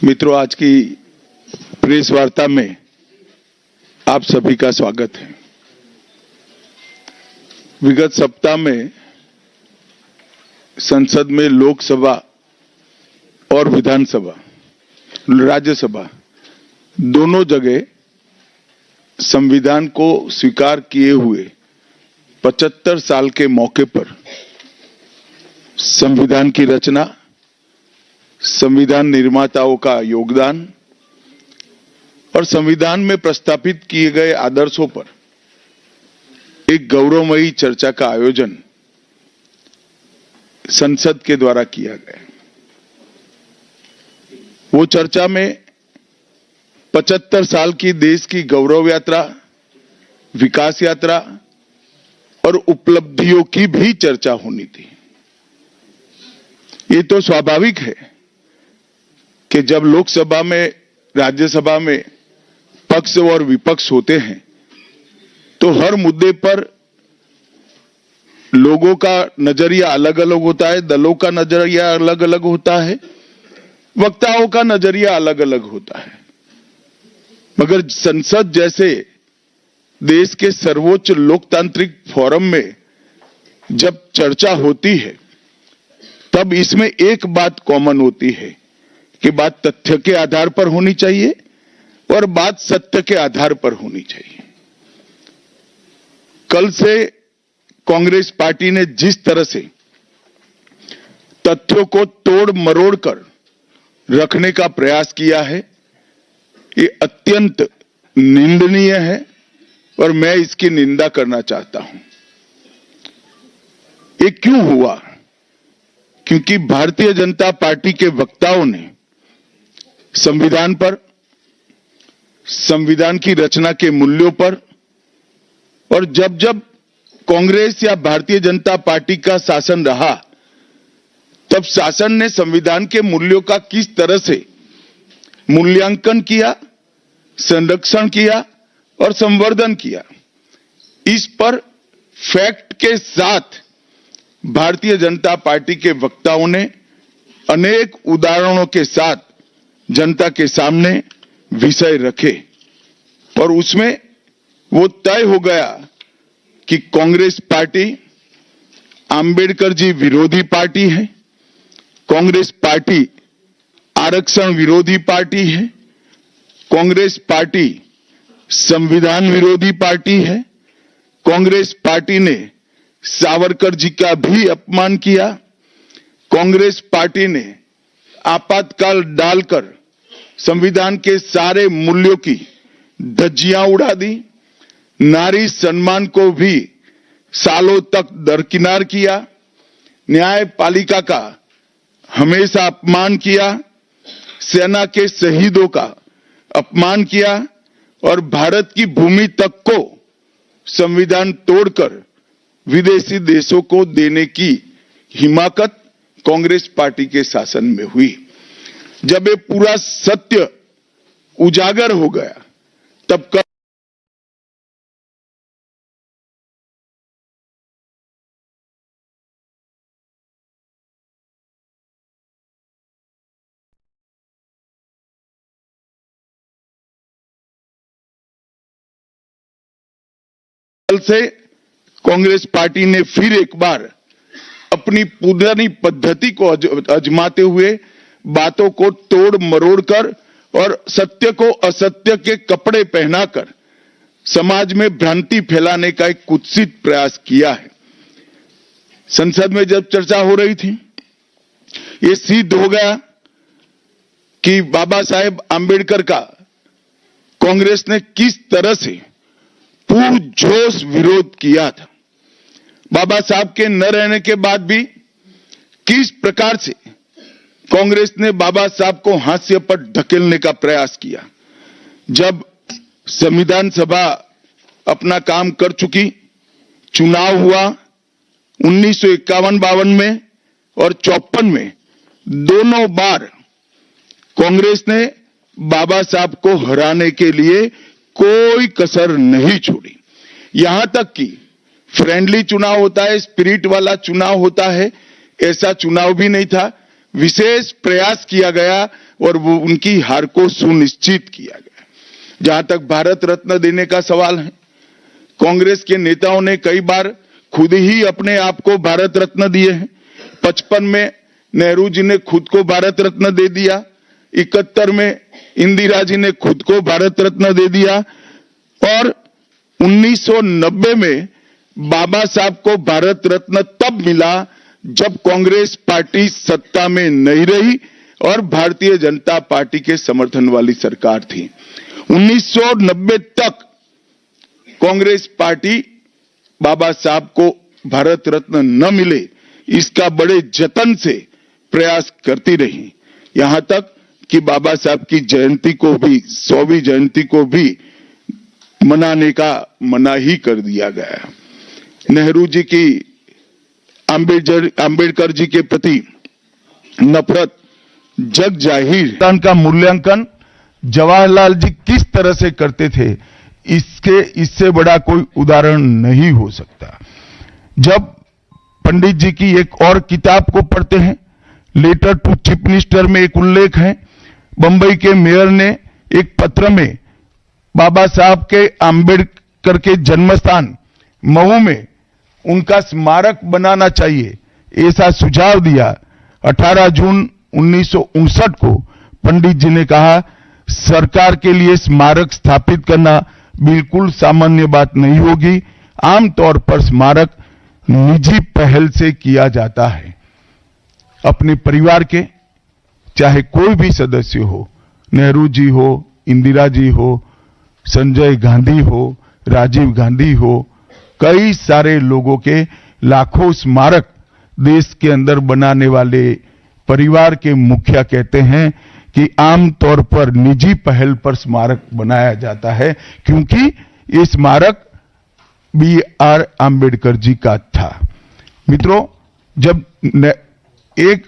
मित्रों, आज की प्रेस वार्ता में आप सभी का स्वागत है। विगत सप्ताह में संसद में लोकसभा और विधानसभा, राज्यसभा दोनों जगह संविधान को स्वीकार किए हुए 75 साल के मौके पर संविधान की रचना, संविधान निर्माताओं का योगदान और संविधान में प्रस्तावित किए गए आदर्शों पर एक गौरवमयी चर्चा का आयोजन संसद के द्वारा किया गया। वो चर्चा में 75 साल की देश की गौरव यात्रा, विकास यात्रा और उपलब्धियों की भी चर्चा होनी थी। ये तो स्वाभाविक है कि जब लोकसभा में, राज्यसभा में पक्ष और विपक्ष होते हैं तो हर मुद्दे पर लोगों का नजरिया अलग अलग होता है, दलों का नजरिया अलग अलग होता है, वक्ताओं का नजरिया अलग अलग होता है। मगर संसद जैसे देश के सर्वोच्च लोकतांत्रिक फोरम में जब चर्चा होती है तब इसमें एक बात कॉमन होती है कि बात तथ्य के आधार पर होनी चाहिए और बात सत्य के आधार पर होनी चाहिए। कल से कांग्रेस पार्टी ने जिस तरह से तथ्यों को तोड़ मरोड़ कर रखने का प्रयास किया है, ये अत्यंत निंदनीय है और मैं इसकी निंदा करना चाहता हूं। ये क्यों हुआ? क्योंकि भारतीय जनता पार्टी के वक्ताओं ने संविधान पर, संविधान की रचना के मूल्यों पर और जब जब कांग्रेस या भारतीय जनता पार्टी का शासन रहा तब शासन ने संविधान के मूल्यों का किस तरह से मूल्यांकन किया, संरक्षण किया और संवर्धन किया, इस पर फैक्ट के साथ भारतीय जनता पार्टी के वक्ताओं ने अनेक उदाहरणों के साथ जनता के सामने विषय रखे और उसमें वो तय हो गया कि कांग्रेस पार्टी आंबेडकर जी विरोधी पार्टी है, कांग्रेस पार्टी आरक्षण विरोधी पार्टी है, कांग्रेस पार्टी संविधान विरोधी पार्टी है, कांग्रेस पार्टी ने सावरकर जी का भी अपमान किया, कांग्रेस पार्टी ने आपातकाल डालकर संविधान के सारे मूल्यों की धज्जियां उड़ा दी, नारी सम्मान को भी सालों तक दरकिनार किया, न्यायपालिका का हमेशा अपमान किया, सेना के शहीदों का अपमान किया और भारत की भूमि तक को संविधान तोड़कर विदेशी देशों को देने की हिमाकत कांग्रेस पार्टी के शासन में हुई। जब ये पूरा सत्य उजागर हो गया तब कल से कांग्रेस पार्टी ने फिर एक बार अपनी पुरानी पद्धति को आजमाते हुए बातों को तोड़ मरोड़ कर और सत्य को असत्य के कपड़े पहनाकर समाज में भ्रांति फैलाने का एक कुत्सित प्रयास किया है। संसद में जब चर्चा हो रही थी, ये सिद्ध हो गया कि बाबा साहेब आंबेडकर का कांग्रेस ने किस तरह से पुरजोश विरोध किया था। बाबा साहब के न रहने के बाद भी किस प्रकार से कांग्रेस ने बाबा साहब को हाशिए पर ढकेलने का प्रयास किया। जब संविधान सभा अपना काम कर चुकी, चुनाव हुआ 1951-52 में और 54 में, दोनों बार कांग्रेस ने बाबा साहब को हराने के लिए कोई कसर नहीं छोड़ी। यहां तक कि फ्रेंडली चुनाव होता है, स्पिरिट वाला चुनाव होता है, ऐसा चुनाव भी नहीं था। विशेष प्रयास किया गया और वो उनकी हार को सुनिश्चित किया गया। जहां तक भारत रत्न देने का सवाल है, कांग्रेस के नेताओं ने कई बार खुद ही अपने आप को भारत रत्न दिए हैं। 55 में नेहरू जी ने खुद को भारत रत्न दे दिया, 71 में इंदिरा जी ने खुद को भारत रत्न दे दिया और 1990 में बाबा साहब को भारत रत्न तब मिला जब कांग्रेस पार्टी सत्ता में नहीं रही और भारतीय जनता पार्टी के समर्थन वाली सरकार थी। 1990 तक कांग्रेस पार्टी बाबा साहब को भारत रत्न न मिले इसका बड़े जतन से प्रयास करती रही, यहां तक कि बाबा साहब की जयंती को भी 100वीं जयंती को भी मनाने का मना ही कर दिया गया। नेहरू जी की अंबेडकर जी के प्रति नफरत जग जाहिर। का मूल्यांकन जवाहरलाल जी किस तरह से करते थे इससे बड़ा कोई उदाहरण नहीं हो सकता। जब पंडित जी की एक और किताब को पढ़ते हैं, लेटर टू चीफ मिनिस्टर में एक उल्लेख है, बंबई के मेयर ने एक पत्र में बाबा साहब के अंबेडकर के जन्मस्थान महू में उनका स्मारक बनाना चाहिए ऐसा सुझाव दिया। 18 जून 1959 को पंडित जी ने कहा, सरकार के लिए स्मारक स्थापित करना बिल्कुल सामान्य बात नहीं होगी। आमतौर पर स्मारक निजी पहल से किया जाता है। अपने परिवार के चाहे कोई भी सदस्य हो, नेहरू जी हो, इंदिरा जी हो, संजय गांधी हो, राजीव गांधी हो, कई सारे लोगों के लाखों स्मारक देश के अंदर बनाने वाले परिवार के मुखिया कहते हैं कि आमतौर पर निजी पहल पर स्मारक बनाया जाता है क्योंकि ये स्मारक B.R. आम्बेडकर जी का था। मित्रों, जब एक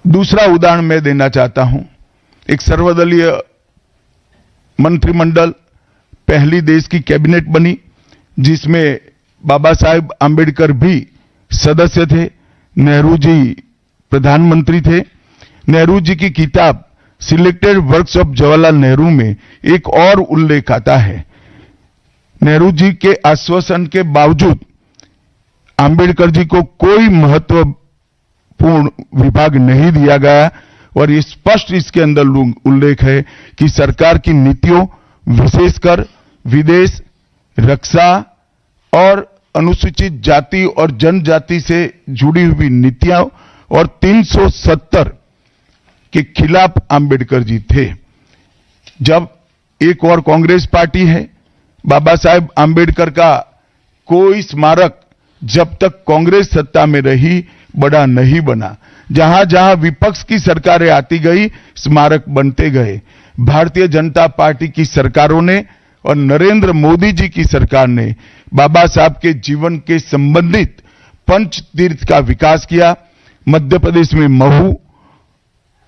दूसरा उदाहरण मैं देना चाहता हूं, एक सर्वदलीय मंत्रिमंडल पहली देश की कैबिनेट बनी जिसमें बाबा साहेब आम्बेडकर भी सदस्य थे, नेहरू जी प्रधानमंत्री थे। नेहरू जी की किताब selected works of Jawaharlal Nehru में एक और उल्लेख आता है, नेहरू जी के आश्वासन के बावजूद आम्बेडकर जी को कोई महत्वपूर्ण विभाग नहीं दिया गया और ये स्पष्ट इसके अंदर उल्लेख है कि सरकार की नीतियों विशेषकर विदेश, रक्षा और अनुसूचित जाति और जनजाति से जुड़ी हुई नीतियां और 370 के खिलाफ आम्बेडकर जी थे। जब एक और कांग्रेस पार्टी है, बाबा साहेब आम्बेडकर का कोई स्मारक जब तक कांग्रेस सत्ता में रही बड़ा नहीं बना। जहां जहां विपक्ष की सरकारें आती गई स्मारक बनते गए। भारतीय जनता पार्टी की सरकारों ने और नरेंद्र मोदी जी की सरकार ने बाबा साहब के जीवन के संबंधित पंच तीर्थ का विकास किया। मध्य प्रदेश में महू,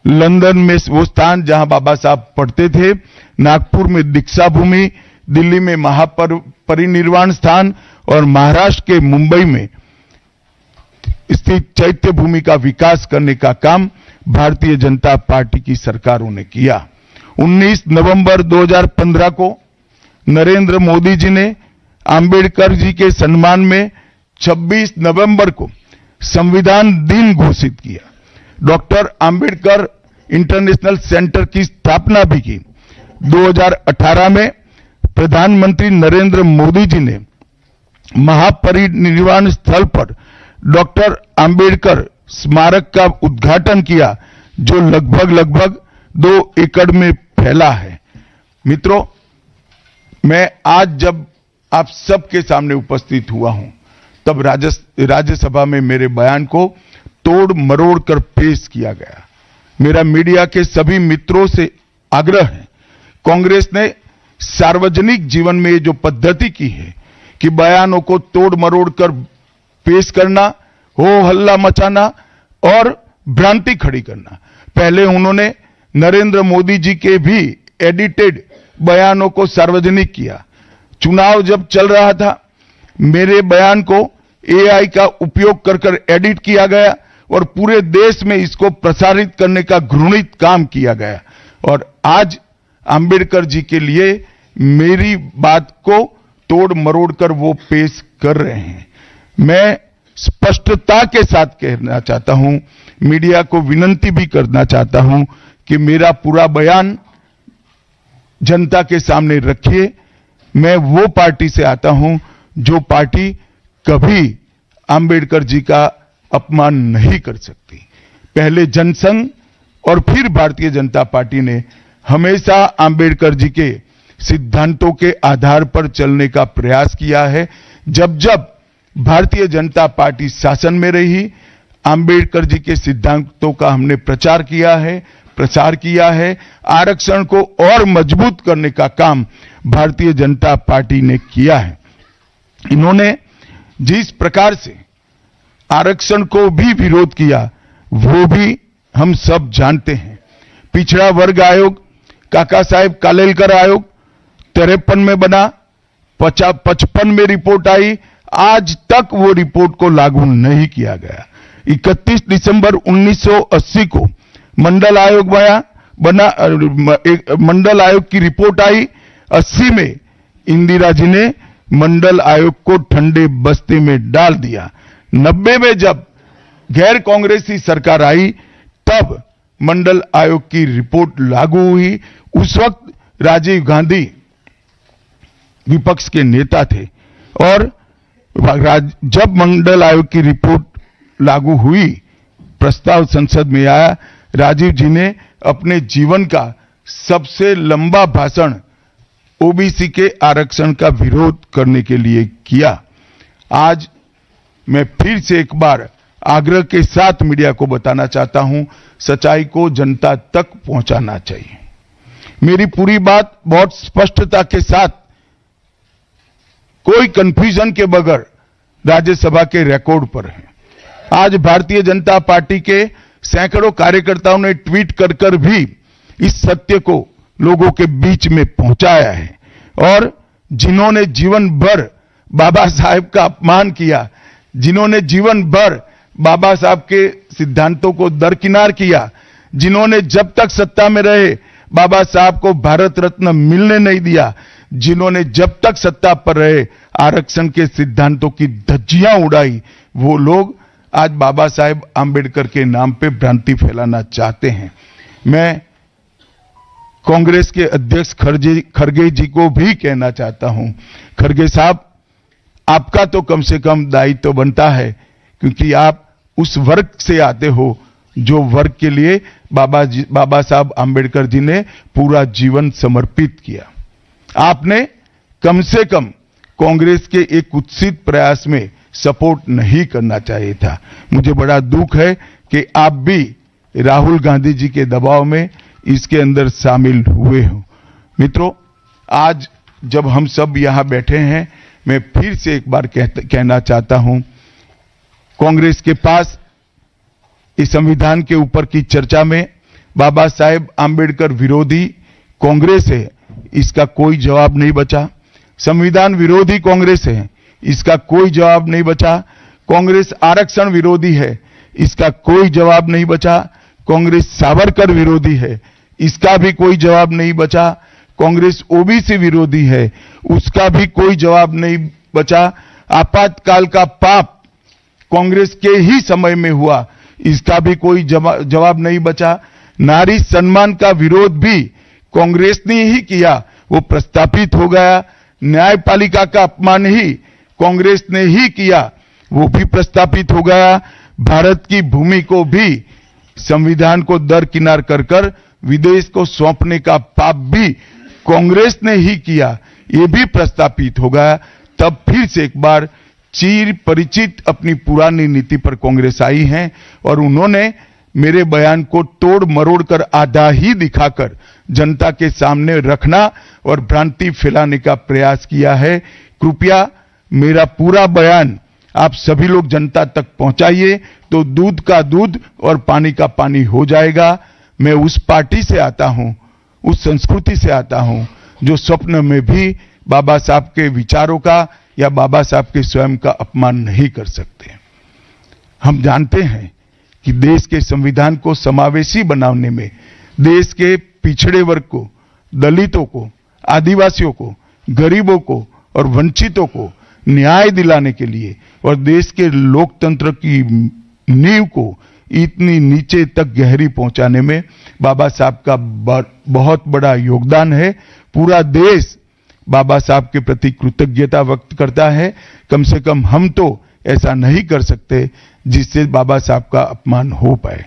लंदन में वो स्थान जहां बाबा साहब पढ़ते थे, नागपुर में दीक्षा भूमि, दिल्ली में महापरिनिर्वाण स्थान और महाराष्ट्र के मुंबई में स्थित चैत्य भूमि का विकास करने का काम भारतीय जनता पार्टी की सरकारों ने किया। 19 नवंबर 2015 को नरेंद्र मोदी जी ने आम्बेडकर जी के सम्मान में 26 नवंबर को संविधान दिन घोषित किया। डॉक्टर आम्बेडकर इंटरनेशनल सेंटर की स्थापना भी की। 2018 में प्रधानमंत्री नरेंद्र मोदी जी ने महापरिनिर्वाण स्थल पर डॉक्टर आम्बेडकर स्मारक का उद्घाटन किया जो लगभग 2 एकड़ में फैला है। मित्रों, मैं आज जब आप सबके सामने उपस्थित हुआ हूं तब राज्यसभा में मेरे बयान को तोड़ मरोड़ कर पेश किया गया। मेरा मीडिया के सभी मित्रों से आग्रह है, कांग्रेस ने सार्वजनिक जीवन में जो पद्धति की है कि बयानों को तोड़ मरोड़ कर पेश करना, हो हल्ला मचाना और भ्रांति खड़ी करना। पहले उन्होंने नरेंद्र मोदी जी के भी एडिटेड बयानों को सार्वजनिक किया। चुनाव जब चल रहा था, मेरे बयान को AI का उपयोग कर एडिट किया गया और पूरे देश में इसको प्रसारित करने का घृणित काम किया गया। और आज अंबेडकर जी के लिए मेरी बात को तोड़ मरोड़ कर वो पेश कर रहे हैं। मैं स्पष्टता के साथ कहना चाहता हूं, मीडिया को विनती भी करना चाहता हूं कि मेरा पूरा बयान जनता के सामने रखिए। मैं वो पार्टी से आता हूं जो पार्टी कभी अंबेडकर जी का अपमान नहीं कर सकती। पहले जनसंघ और फिर भारतीय जनता पार्टी ने हमेशा अंबेडकर जी के सिद्धांतों के आधार पर चलने का प्रयास किया है। जब जब भारतीय जनता पार्टी शासन में रही, अंबेडकर जी के सिद्धांतों का हमने प्रचार किया है, प्रसार किया है। आरक्षण को और मजबूत करने का काम भारतीय जनता पार्टी ने किया है। इन्होंने जिस प्रकार से आरक्षण को भी विरोध किया वो भी हम सब जानते हैं। पिछड़ा वर्ग आयोग, काका साहेब कालेलकर आयोग 53 में बना, 55 में रिपोर्ट आई, आज तक वो रिपोर्ट को लागू नहीं किया गया। 31 दिसंबर 1980 को मंडल आयोग बना, मंडल आयोग की रिपोर्ट आई। 80 में इंदिरा जी ने मंडल आयोग को ठंडे बस्ते में डाल दिया। 90 में जब गैर कांग्रेसी सरकार आई तब मंडल आयोग की रिपोर्ट लागू हुई। उस वक्त राजीव गांधी विपक्ष के नेता थे और जब मंडल आयोग की रिपोर्ट लागू हुई, प्रस्ताव संसद में आया, राजीव जी ने अपने जीवन का सबसे लंबा भाषण ओबीसी के आरक्षण का विरोध करने के लिए किया। आज मैं फिर से एक बार आग्रह के साथ मीडिया को बताना चाहता हूं, सच्चाई को जनता तक पहुंचाना चाहिए। मेरी पूरी बात बहुत स्पष्टता के साथ, कोई कंफ्यूजन के बगैर राज्यसभा के रिकॉर्ड पर है। आज भारतीय जनता पार्टी के सैकड़ों कार्यकर्ताओं ने ट्वीट कर भी इस सत्य को लोगों के बीच में पहुंचाया है। और जिन्होंने जीवन भर बाबा साहेब का अपमान किया, जिन्होंने जीवन भर बाबा साहब के सिद्धांतों को दरकिनार किया, जिन्होंने जब तक सत्ता में रहे बाबा साहब को भारत रत्न मिलने नहीं दिया, जिन्होंने जब तक सत्ता पर रहे आरक्षण के सिद्धांतों की धज्जियां उड़ाई, वो लोग आज बाबा साहेब आंबेडकर के नाम पे भ्रांति फैलाना चाहते हैं। मैं कांग्रेस के अध्यक्ष खड़गे जी को भी कहना चाहता हूं, खड़गे साहब, आपका तो कम से कम दायित्व तो बनता है, क्योंकि आप उस वर्ग से आते हो जो वर्ग के लिए बाबा साहब आंबेडकर जी ने पूरा जीवन समर्पित किया। आपने कम से कम कांग्रेस के एक कुत्सित प्रयास में सपोर्ट नहीं करना चाहिए था। मुझे बड़ा दुख है कि आप भी राहुल गांधी जी के दबाव में इसके अंदर शामिल हुए हो। मित्रों, आज जब हम सब यहां बैठे हैं, मैं फिर से एक बार कहना चाहता हूं, कांग्रेस के पास इस संविधान के ऊपर की चर्चा में बाबा साहेब आंबेडकर विरोधी कांग्रेस है, इसका कोई जवाब नहीं बचा। संविधान विरोधी कांग्रेस है, इसका कोई जवाब नहीं बचा। कांग्रेस आरक्षण विरोधी है, इसका कोई जवाब नहीं बचा। कांग्रेस सावरकर विरोधी है, इसका भी कोई जवाब नहीं बचा। कांग्रेस ओबीसी विरोधी है, उसका भी कोई जवाब नहीं बचा। आपातकाल का पाप कांग्रेस के ही समय में हुआ, इसका भी कोई जवाब नहीं बचा। नारी सम्मान का विरोध भी कांग्रेस ने ही किया, वो प्रस्तापित हो गया। न्यायपालिका का अपमान ही कांग्रेस ने ही किया, वो भी प्रस्तापित हो गया। भारत की भूमि को भी संविधान को दरकिनार कर विदेश को सौंपने का पाप भी कांग्रेस ने ही किया, ये भी प्रस्तापित हो गया। तब फिर से एक बार चिर परिचित अपनी पुरानी नीति पर कांग्रेस आई है और उन्होंने मेरे बयान को तोड़ मरोड़ कर आधा ही दिखाकर जनता के सामने रखना और भ्रांति फैलाने का प्रयास किया है। कृपया मेरा पूरा बयान आप सभी लोग जनता तक पहुंचाइए, तो दूध का दूध और पानी का पानी हो जाएगा। मैं उस पार्टी से आता हूं, उस संस्कृति से आता हूं जो स्वप्न में भी बाबा साहब के विचारों का या बाबा साहब के स्वयं का अपमान नहीं कर सकते। हम जानते हैं कि देश के संविधान को समावेशी बनाने में, देश के पिछड़े वर्ग को, दलितों को, आदिवासियों को, गरीबों को और वंचितों को न्याय दिलाने के लिए और देश के लोकतंत्र की नींव को इतनी नीचे तक गहरी पहुंचाने में बाबा साहब का बहुत बड़ा योगदान है। पूरा देश बाबा साहब के प्रति कृतज्ञता व्यक्त करता है। कम से कम हम तो ऐसा नहीं कर सकते जिससे बाबा साहब का अपमान हो पाए।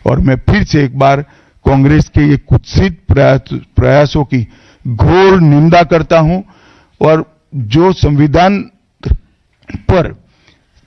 और मैं फिर से एक बार कांग्रेस के ये कुत्सित प्रयासों की घोर निंदा करता हूं और जो संविधान पर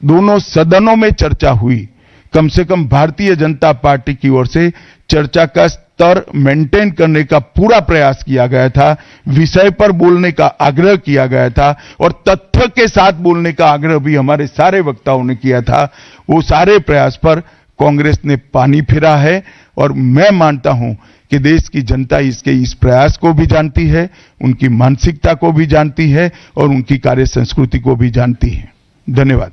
दोनों सदनों में चर्चा हुई, कम से कम भारतीय जनता पार्टी की ओर से चर्चा का स्तर मेंटेन करने का पूरा प्रयास किया गया था, विषय पर बोलने का आग्रह किया गया था और तथ्य के साथ बोलने का आग्रह भी हमारे सारे वक्ताओं ने किया था। वो सारे प्रयास पर कांग्रेस ने पानी फिरा है और मैं मानता हूं कि देश की जनता इसके इस प्रयास को भी जानती है, उनकी मानसिकता को भी जानती है और उनकी कार्य संस्कृति को भी जानती है। धन्यवाद।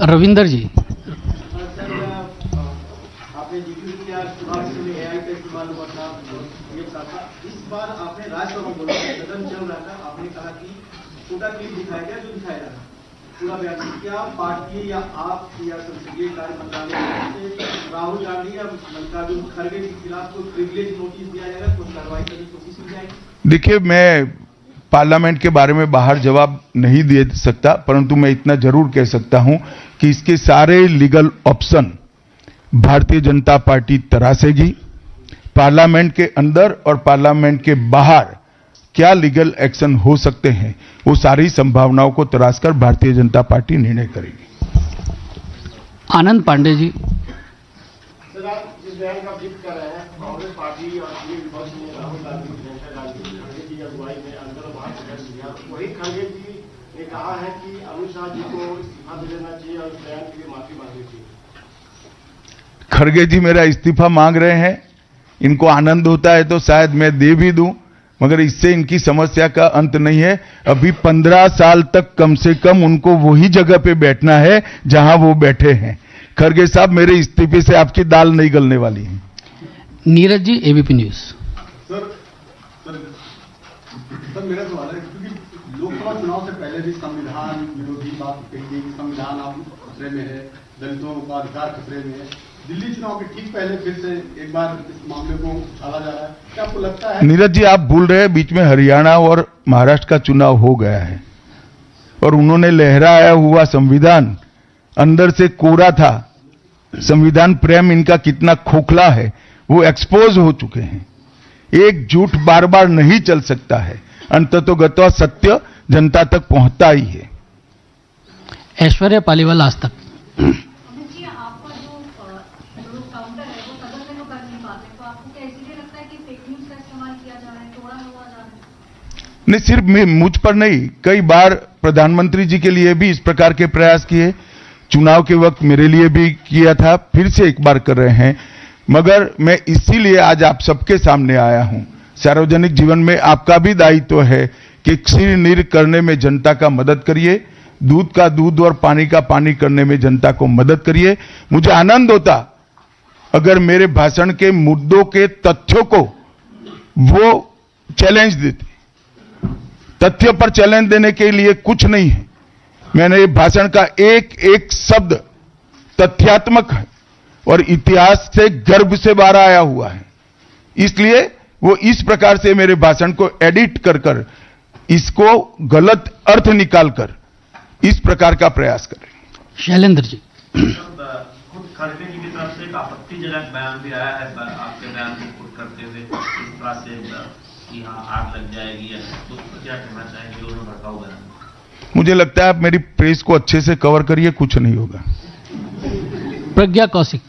रविंदर जी। आपने जिक्र किया चुनाव में एआई का इस्तेमाल हुआ था, ये था। इस बार आपने राज्यसभा में बोला, सदन चल रहा था, आपने कहा कि छोटा क्लिप दिखाया गया जो दिखाया जाना पूरा बयान। क्या पार्टी या आप या संसदीय कार्य मंत्रालय से राहुल गांधी या मल्लिकार्जुन खड़गे के खिलाफ कोई प्रिविलेज नोटिस दिया जाएगा, कोई कार्रवाई करने की कोशिश की जाएगी? देखिए, मैं पार्लियामेंट के बारे में बाहर जवाब नहीं दे सकता, परंतु मैं इतना जरूर कह सकता हूं कि इसके सारे legal option Bharatiya Janata party तरासेगी। Parliament के अंदर और पार्लियामेंट के बाहर क्या लीगल एक्शन हो सकते हैं, वो सारी संभावनाओं को तराशकर भारतीय जनता पार्टी निर्णय करेगी। आनंद पांडे जी। सर, आप जिस बयान का जिक्र कर रहे हैं, कांग्रेस पार्टी और ये विपक्ष ने राहुल गांधी खड़गे जी की अगुवाई में अंदर और बाहर प्रकट किया। वही खड़गे जी ने कहा है कि अमित शाह जी को इस्तीफा दे देना चाहिए और इस बयान के लिए माफी मांगनी चाहिए। खड़गे जी मेरा इस्तीफा मांग रहे हैं, इनको आनंद होता है तो शायद मैं दे भी दूं, मगर इससे इनकी समस्या का अंत नहीं है। अभी 15 साल तक कम से कम उनको वही जगह पे बैठना है जहां वो बैठे हैं। खड़गे साहब, मेरे इस्तीफे से आपकी दाल नहीं गलने वाली है। Neeraj ji, ABP news. Sir मेरा सवाल है, क्योंकि लोकसभा चुनाव से पहले भी संविधान विरोधी बात कही गई कि संविधान आप खतरे में है, दलितों का अधिकार खतरे में है। दिल्ली चुनाव के ठीक पहले फिर से एक बार इस मामले को उछाला जा रहा है। क्या आपको लगता है? नीरज जी, आप भूल रहे हैं, बीच में हरियाणा और महाराष्ट्र का चुनाव हो गया है और उन्होंने लहराया हुआ संविधान अंदर से कोरा था। संविधान प्रेम इनका कितना खोखला है वो एक्सपोज हो चुके हैं। एक झूठ बार बार नहीं चल सकता है, अंततोगत्वा सत्य जनता तक पहुंचता ही है। ऐश्वर्या पालीवाल, आज तक। नहीं, सिर्फ मुझ पर नहीं, कई बार प्रधानमंत्री जी के लिए भी इस प्रकार के प्रयास किए, चुनाव के वक्त मेरे लिए भी किया था, फिर से एक बार कर रहे हैं। मगर मैं इसीलिए आज आप सबके सामने आया हूं। सार्वजनिक जीवन में आपका भी दायित्व है कि क्षीर नीर करने में जनता का मदद करिए, दूध का दूध और पानी का पानी करने में जनता को मदद करिए। मुझे आनंद होता अगर मेरे भाषण के मुद्दों के तथ्यों को वो चैलेंज देते। तथ्य पर चैलेंज देने के लिए कुछ नहीं है। मैंने भाषण का एक एक शब्द तथ्यात्मक है और इतिहास से गर्व से बाहर आया हुआ है, इसलिए वो इस प्रकार से मेरे भाषण को एडिट कर कर इसको गलत अर्थ निकालकर इस प्रकार का प्रयास करें। शैलेंद्र जी। खुद खड़गे जी की तरफ से एक आपत्तिजनक बयान भी आया है आपके बयान को खुद करते हुए, इस तरह से कि हाँ आग लग जाएगी, या उस पर क्या कहना चाहेंगे? उन्होंने भड़काऊ बयान। मुझे लगता है आप मेरी प्रेस को अच्छे से कवर करिए, कुछ नहीं होगा। प्रज्ञा कौशिक।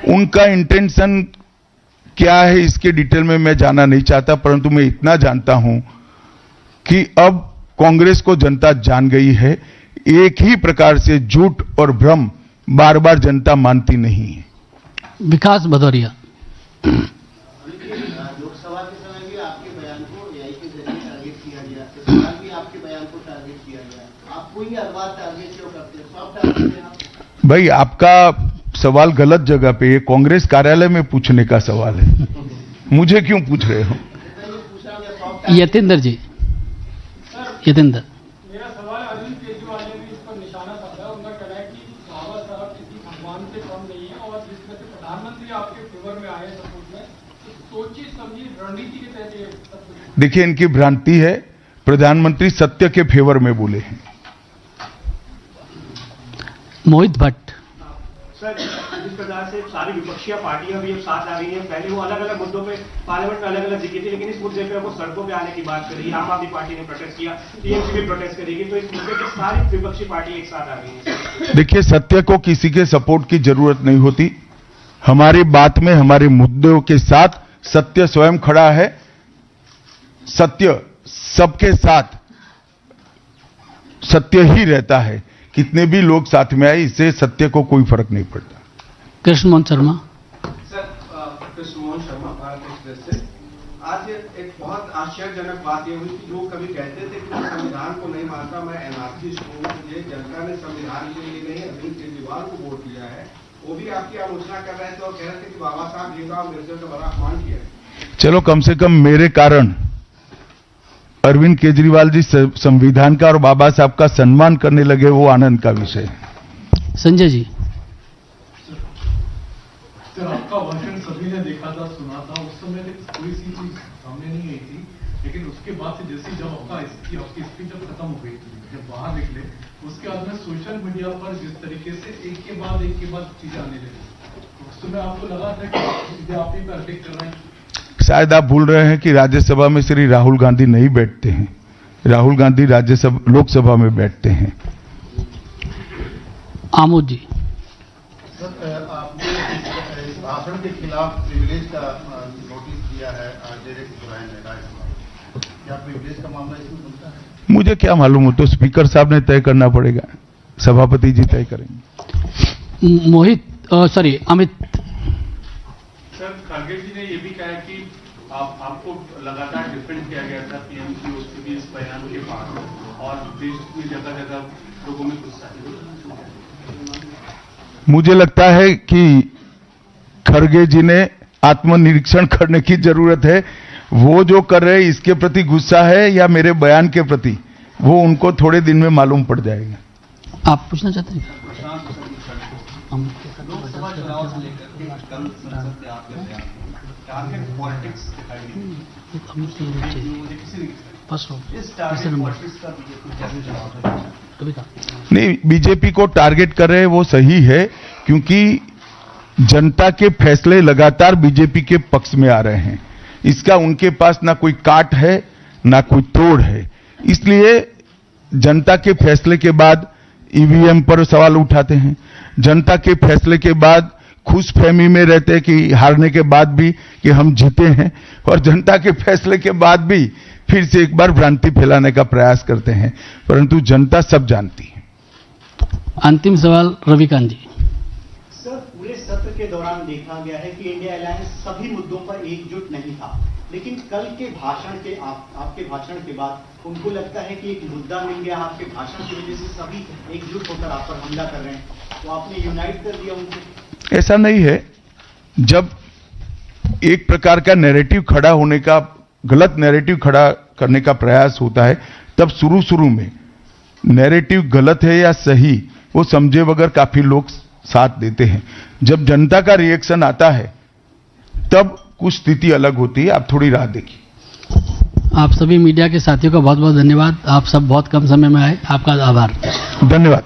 उनका इंटेंशन क्या है इसके डिटेल में मैं जाना नहीं चाहता, परंतु मैं इतना जानता हूं कि अब कांग्रेस को जनता जान गई है। एक ही प्रकार से झूठ और भ्रम बार बार जनता मानती नहीं है। विकास भदौरिया। लोकसभा के समय भी आपके बयान को एआई के जरिए टारगेट किया गया, इस बार भी आपके बयान को टारगेट किया गया। आप कोई हर बार टारगेट क्यों करते हैं? सब टारगेट हैं आप। भाई आपका सवाल गलत जगह पे, ये कांग्रेस कार्यालय में पूछने का सवाल है, मुझे क्यों पूछ रहे हो? यतेंद्र जी, यतेंद्र, मेरा सवाल अरविंद केजरीवाल ने भी इस पर निशाना साधा। उनका कहना है कि बाबा साहब किसी भगवान से कम नहीं है और जिसमें से प्रधानमंत्री आपके फेवर में आए सपोर्ट में, तो सोची समझी रणनीति के तहत ये सब कुछ। देखिए, इनकी भ्रांति है, प्रधानमंत्री सत्य के फेवर में बोले हैं। मोहित भट्ट। सर, जिस प्रकार से सारी विपक्षी पार्टियां भी अब साथ आ रही हैं, पहले वो अलग अलग मुद्दों पे पार्लियामेंट में अलग अलग दिखी थी, लेकिन इस मुद्दे पे वो सड़कों पे आने की बात कर रही है। आम आदमी पार्टी ने प्रोटेस्ट किया, टीएमसी भी प्रोटेस्ट करेगी, तो इस मुद्दे पे सारी विपक्षी पार्टी एक साथ आ रही है। देखिए, सत्य को किसी के सपोर्ट की जरूरत नहीं होती। हमारी बात में, हमारे मुद्दों के साथ सत्य स्वयं खड़ा है। सत्य सबके साथ सत्य ही रहता है, कितने भी लोग साथ में आए, इससे सत्य को कोई फर्क नहीं पड़ता। कृष्ण मोहन शर्मा। सर, कृष्ण मोहन शर्मा, भारत एक्सप्रेस से। आज एक बहुत आश्चर्यजनक बात यह हुई कि लोग कभी कहते थे कि मैं संविधान को नहीं मानता, मैं एनार्किस्ट हूँ, ये जनता ने संविधान के लिए नहीं अरविंद केजरीवाल को वोट दिया है, वो भी आपकी आलोचना कर रहे थे और कह रहे थे कि बाबा साहब भीमराव अम्बेडकर का बड़ा अपमान किया है। चलो, कम से कम मेरे कारण अरविंद केजरीवाल जी संविधान का और बाबा साहब का सम्मान करने लगे, वो आनंद का विषय है। संजय जी। सर, आपका भाषण सभी ने देखा था, सुना था। उस समय कोई सी चीज सामने नहीं आई थी, लेकिन उसके बाद से जैसे जब आपकी स्पीच जब खत्म हो गई, जब बाहर निकले, उसके बाद में सोशल मीडिया पर जिस तरीके से एक के बाद चीजें आने लगी, उस समय आपको लगा था कि सीधे आप ही पर अटैक कर रहे हैं। शायद आप भूल रहे हैं कि राज्यसभा में श्री राहुल गांधी नहीं बैठते हैं। राहुल गांधी लोकसभा में बैठते हैं। आमोद जी। सर, आपने इस भाषण के खिलाफ प्रिविलेज का नोटिस दिया है डायरेक्ट ब्रायन ने राज्यसभा। क्या प्रिविलेज का मामला इसमें बनता है? मुझे क्या मालूम, हो तो स्पीकर साहब ने तय करना पड़ेगा, सभापति जी तय करेंगे। अमित। सर, खड़गे जी ने यह भी कहा कि आपको लगातार डिफेंड किया गया था पीएमसी उसके भी इस बयान के बाद, और देश में जगह जगह लोगों में गुस्सा है। मुझे लगता है कि खड़गे जी ने आत्मनिरीक्षण करने की जरूरत है। वो जो कर रहे हैं, इसके प्रति गुस्सा है या मेरे बयान के प्रति, वो उनको थोड़े दिन में मालूम पड़ जाएगा। आप पूछना चाहते हैं? लोकसभा चुनाव से लेकर के कल संसद में आपके बयान टारगेट पॉलिटिक्स दिखाई दी। इस टारगेट पॉलिटिक्स का बीजेपी कैसे जवाब देगा? नहीं, बीजेपी को टारगेट कर रहे हैं वो सही है, क्योंकि जनता के फैसले लगातार बीजेपी के पक्ष में आ रहे हैं। इसका उनके पास ना कोई काट है ना कोई तोड़ है, इसलिए जनता के फैसले के बाद ईवीएम पर सवाल उठाते हैं। जनता के फैसले के बाद खुशफहमी में रहते हैं कि हारने के बाद भी कि हम जीते हैं, और जनता के फैसले के बाद भी फिर से एक बार भ्रांति फैलाने का प्रयास करते हैं, परंतु जनता सब जानती है। अंतिम सवाल रविकांत जी। सर, पूरे सत्र के दौरान देखा गया है कि इंडिया अलायंस सभी मुद्दों पर एकजुट नहीं था, लेकिन कल के भाषण के आपके भाषण के बाद उनको लगता है कि एक मुद्दा मिल गया, आपके भाषण की वजह से सभी एकजुट होकर आप पर हमला कर रहे हैं, तो आपने यूनाइट कर दिया उनको। ऐसा नहीं है। जब एक प्रकार का नैरेटिव खड़ा होने का, गलत नैरेटिव खड़ा करने का प्रयास होता है, तब शुरू में नैरेटिव गलत है या सही वो समझे बगैर काफी लोग साथ देते हैं। जब जनता का रिएक्शन आता है तब कुछ स्थिति अलग होती है। आप थोड़ी राह देखिए। आप सभी मीडिया के साथियों का बहुत बहुत धन्यवाद। आप सब बहुत कम समय में आए, आपका आभार। धन्यवाद।